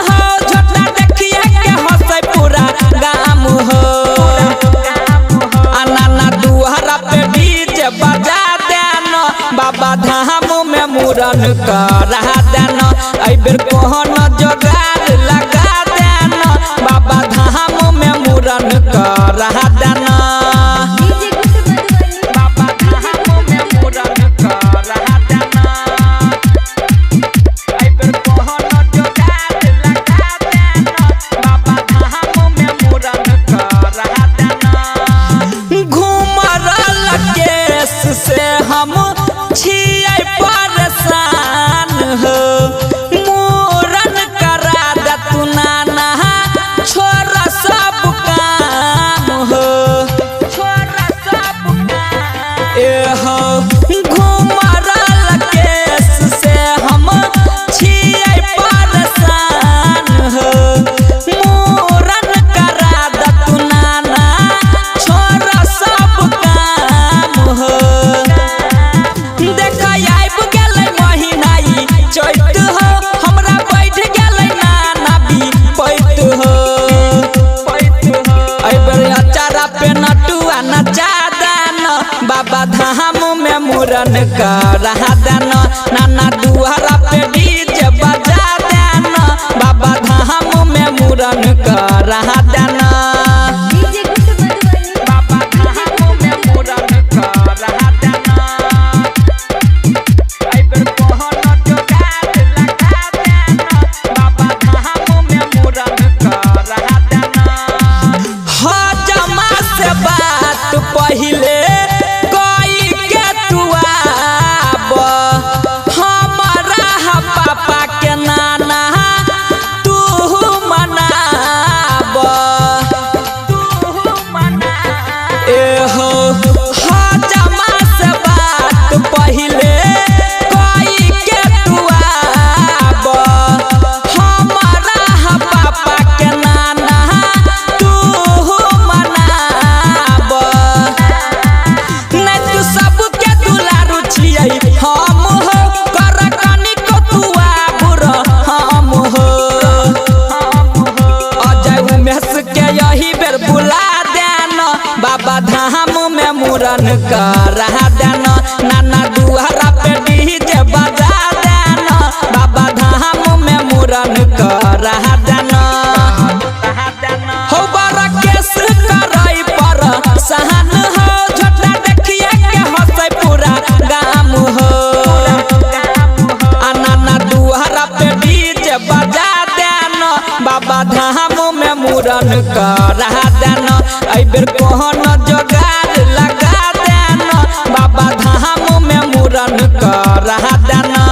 हो झोटा देखिए के हंसे पूरा गाम हो नाना दुआरा पे डीजे बजा देना बाबा धाम में मुरन करा देना अइबेर कोहन जोगार लगा देना बाबा धाम में मुरन करा देना बाबा धाम में मुरन करा देना अइबेर कोहन जोगार लगा देना बाबा धाम में मुरन करा देना घूमरल केस से हम छियै परेशान हो मुरन करा दे तू नाना छोरा सब काम हो छोरा सब काम ए हो घूमरल केस से हम छियै परेशान हो मुरन करा दे तू नाना छोरा सब काम हो देख आइब गेलै महीनाई चैत हो हमरा बैठ गेलै नाना भी पैत हो अइबेर अचारा पे नटुआ नचा देना बाबा धाम में मुरन करा देना नाना दुआरा पे डीजे बजा देना बाबा धाम में मुरन करा देना बाबा धाम में मुरन करा देना अइबेर कोहन जोगार लगा देना बाबा धाम में मुरन करा देना हजमा से बात पहिले कोई के तू आब हमरा पापा के नाना तू मनाब ए हो हजमा से बात पहिले कोई के तू आब हमरा पापा के नाना तू मनाब नहीं तू सबके दुलारू छियै हम हो कर कनिको तू आबुर हम हो अजय उमेश के यही बेर बुला देना बाबा धाम में मुरन करा देना नाना दुआरा पे डीजे बजा देना बाबा धाम में मुरन करा देना हो बड़ा केस करई पर सहन हो झोटा देखिए के हंसे पूरा गाम हो नाना दुआरा पे डीजे बजा देना बाबा धाम में मुरन करा देना अइबेर कोहन जोगार लगा देना बाबा धाम में मुरन करा देना